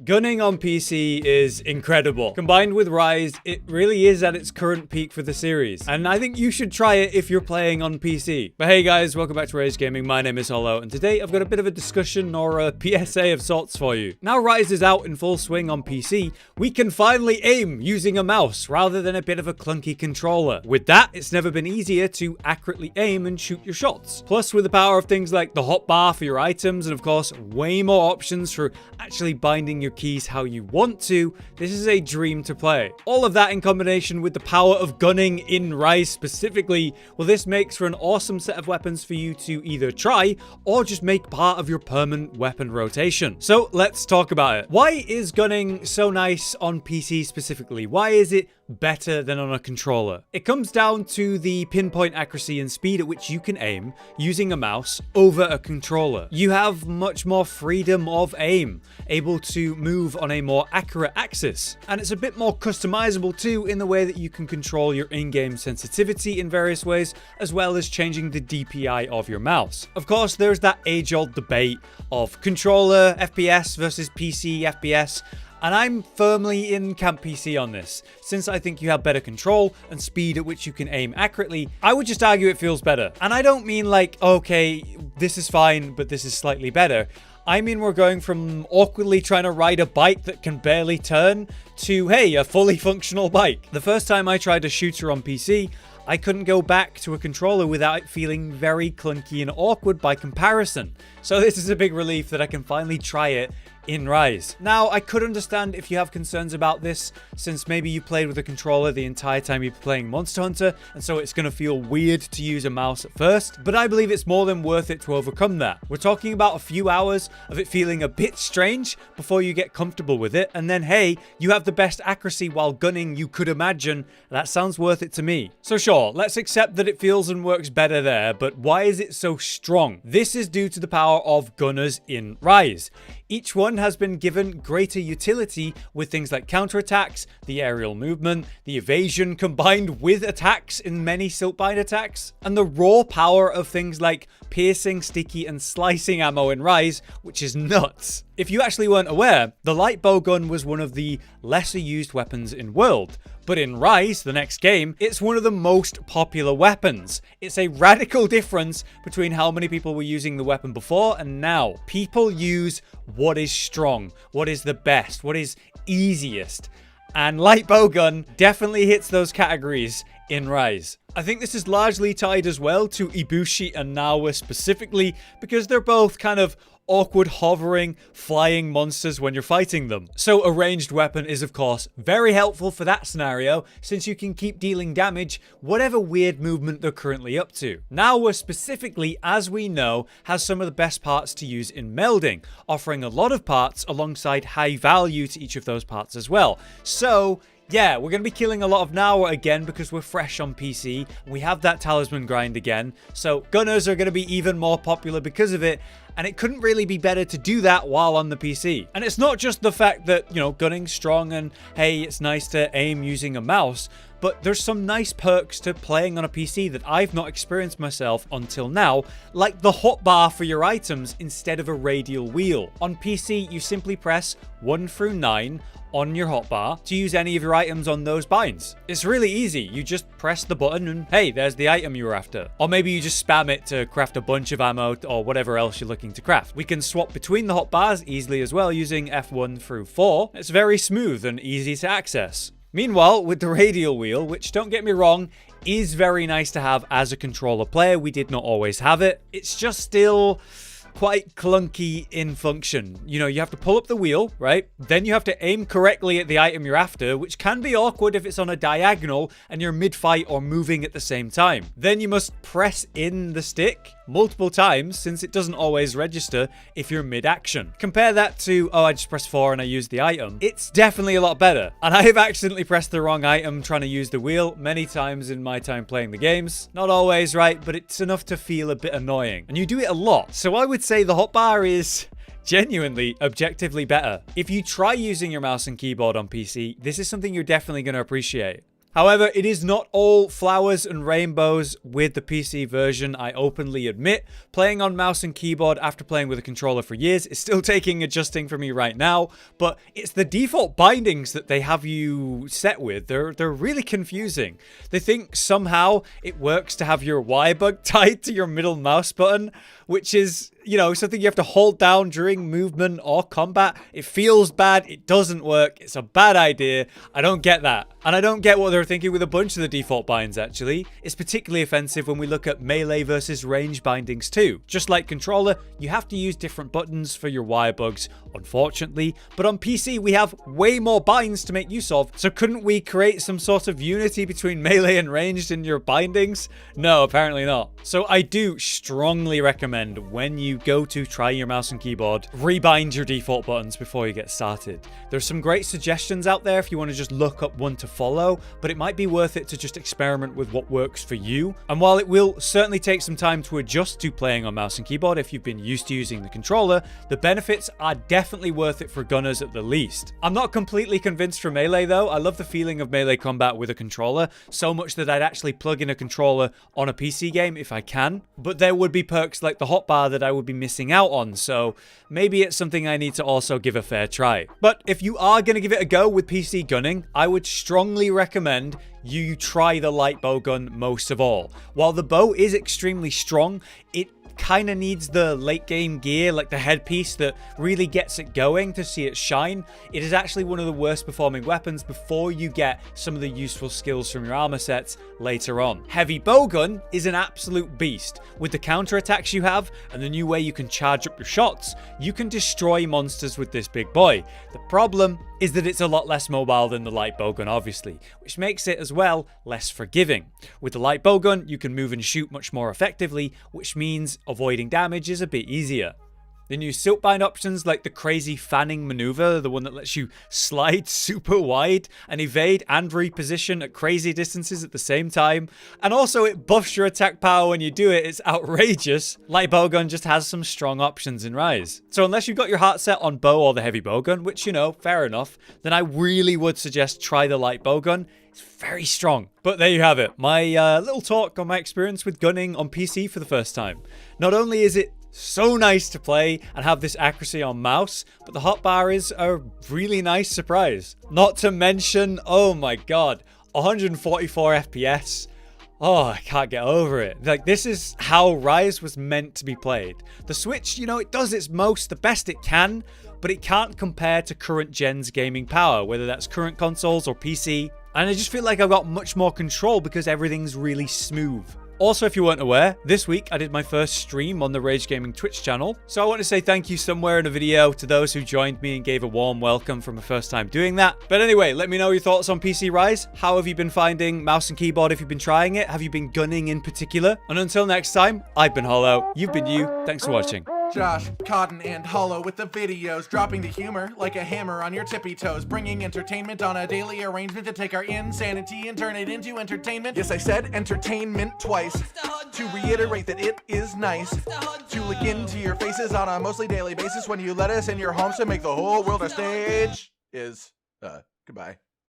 Gunning on PC is incredible. Combined with Rise, it really is at its current peak for the series. And I think you should try it if you're playing on PC. But hey guys, welcome back to Rage Gaming. My name is Hollow, and today I've got a bit of a discussion or a PSA of sorts for you. Now Rise is out in full swing on PC, we can finally aim using a mouse rather than a bit of a clunky controller. With that, it's never been easier to accurately aim and shoot your shots. Plus, with the power of things like the hotbar for your items, and of course, way more options for actually binding your keys how you want to, this is a dream to play. All of that in combination with the power of gunning in Rise specifically, well, this makes for an awesome set of weapons for you to either try or just make part of your permanent weapon rotation. So let's talk about it. Why is gunning so nice on PC specifically? Why is it better than on a controller? It comes down to the pinpoint accuracy and speed at which you can aim using a mouse over a controller. You have much more freedom of aim, able to move on a more accurate axis, and it's a bit more customizable too in the way that you can control your in-game sensitivity in various ways, as well as changing the DPI of your mouse. Of course, there's that age-old debate of controller FPS versus PC FPS, and I'm firmly in camp PC on this. Since I think you have better control and speed at which you can aim accurately, I would just argue it feels better. And I don't mean like, okay, this is fine, but this is slightly better. I mean, we're going from awkwardly trying to ride a bike that can barely turn to, hey, a fully functional bike. The first time I tried a shooter on PC, I couldn't go back to a controller without it feeling very clunky and awkward by comparison. So this is a big relief that I can finally try it in Rise. Now, I could understand if you have concerns about this, since maybe you played with a controller the entire time you've been playing Monster Hunter, and so it's going to feel weird to use a mouse at first, but I believe it's more than worth it to overcome that. We're talking about a few hours of it feeling a bit strange before you get comfortable with it, and then hey, you have the best accuracy while gunning you could imagine. That sounds worth it to me. So sure, let's accept that it feels and works better there, but why is it so strong? This is due to the power of gunners in Rise. Each one has been given greater utility with things like counterattacks, the aerial movement, the evasion combined with attacks in many silkbind attacks, and the raw power of things like piercing, sticky, and slicing ammo in Rise, which is nuts. If you actually weren't aware, the light bowgun was one of the lesser used weapons in World, but in Rise, the next game, it's one of the most popular weapons. It's a radical difference between how many people were using the weapon before and now. People use what is strong, what is the best, what is easiest, and light bowgun definitely hits those categories in Rise. I think this is largely tied as well to Ibushi and Nawa specifically, because they're both kind of awkward hovering flying monsters when you're fighting them. So a ranged weapon is of course very helpful for that scenario, since you can keep dealing damage whatever weird movement they're currently up to. Nawa specifically, as we know, has some of the best parts to use in melding, offering a lot of parts alongside high value to each of those parts as well. So yeah, we're going to be killing a lot of Nawa again because we're fresh on PC. We have that talisman grind again. So gunners are going to be even more popular because of it. And it couldn't really be better to do that while on the PC. And it's not just the fact that, you know, gunning's strong and hey, it's nice to aim using a mouse, but there's some nice perks to playing on a PC that I've not experienced myself until now, like the hotbar for your items instead of a radial wheel. On PC, you simply press 1 through 9 on your hotbar to use any of your items on those binds. It's really easy. You just press the button and hey, there's the item you were after. Or maybe you just spam it to craft a bunch of ammo or whatever else you're looking to craft. We can swap between the hotbars easily as well using F1 through 4. It's very smooth and easy to access. Meanwhile, with the radial wheel, which don't get me wrong, is very nice to have as a controller player, we did not always have it. It's just still quite clunky in function. You know, you have to pull up the wheel, right? Then you have to aim correctly at the item you're after, which can be awkward if it's on a diagonal and you're mid-fight or moving at the same time. Then you must press in the stick multiple times, since it doesn't always register if you're mid-action. Compare that to, oh, I just pressed 4 and I used the item. It's definitely a lot better. And I have accidentally pressed the wrong item trying to use the wheel many times in my time playing the games. Not always right, but it's enough to feel a bit annoying. And you do it a lot. So I would say the hotbar is genuinely, objectively better. If you try using your mouse and keyboard on PC, this is something you're definitely going to appreciate. However, it is not all flowers and rainbows with the PC version, I openly admit. Playing on mouse and keyboard after playing with a controller for years is still taking adjusting for me right now, but it's the default bindings that they have you set with. They're really confusing. They think somehow it works to have your Y bug tied to your middle mouse button, which is, you know, something you have to hold down during movement or combat. It feels bad. It doesn't work. It's a bad idea. I don't get that. And I don't get what they're thinking with a bunch of the default binds, actually. It's particularly offensive when we look at melee versus range bindings too. Just like controller, you have to use different buttons for your wire bugs, unfortunately. But on PC, we have way more binds to make use of. So couldn't we create some sort of unity between melee and ranged in your bindings? No, apparently not. So I do strongly recommend when you go to try your mouse and keyboard, rebind your default buttons before you get started. There's some great suggestions out there if you want to just look up one to follow, but it might be worth it to just experiment with what works for you. And while it will certainly take some time to adjust to playing on mouse and keyboard if you've been used to using the controller, the benefits are definitely worth it for gunners at the least. I'm not completely convinced for melee though. I love the feeling of melee combat with a controller, so much that I'd actually plug in a controller on a PC game if I can, but there would be perks like the hotbar that I would be missing out on, so maybe it's something I need to also give a fair try. But if you are going to give it a go with PC gunning, I would strongly recommend you try the light bow gun most of all. While the bow is extremely strong, it kind of needs the late game gear, like the headpiece that really gets it going to see it shine. It is actually one of the worst performing weapons before you get some of the useful skills from your armor sets later on. Heavy Bowgun is an absolute beast. With the counter attacks you have and the new way you can charge up your shots, you can destroy monsters with this big boy. The problem is that it's a lot less mobile than the light bowgun, obviously, which makes it as well less forgiving. With the light bowgun, you can move and shoot much more effectively, which means avoiding damage is a bit easier. The new silkbind options like the crazy fanning maneuver, the one that lets you slide super wide and evade and reposition at crazy distances at the same time. And also it buffs your attack power when you do it. It's outrageous. Light bowgun just has some strong options in Rise. So unless you've got your heart set on bow or the heavy bowgun, which, you know, fair enough, then I really would suggest try the light bowgun. It's very strong. But there you have it. My little talk on my experience with gunning on PC for the first time. Not only is it so nice to play and have this accuracy on mouse, but the hotbar is a really nice surprise. Not to mention, oh my god, 144 FPS. Oh, I can't get over it. Like, this is how Rise was meant to be played. The Switch, you know, it does its most, the best it can, but it can't compare to current gen's gaming power, whether that's current consoles or PC. And I just feel like I've got much more control because everything's really smooth. Also, if you weren't aware, this week I did my first stream on the Rage Gaming Twitch channel. So I want to say thank you somewhere in a video to those who joined me and gave a warm welcome from the first time doing that. But anyway, let me know your thoughts on PC Rise. How have you been finding mouse and keyboard if you've been trying it? Have you been gunning in particular? And until next time, I've been Hollow. You've been you. Thanks for watching. Josh, Cotton, and Hollow with the videos, dropping the humor like a hammer on your tippy toes, bringing entertainment on a daily arrangement to take our insanity and turn it into entertainment. Yes, I said entertainment twice, to reiterate that it is nice to look into your faces on a mostly daily basis when you let us in your homes to make the whole world a stage. Goodbye.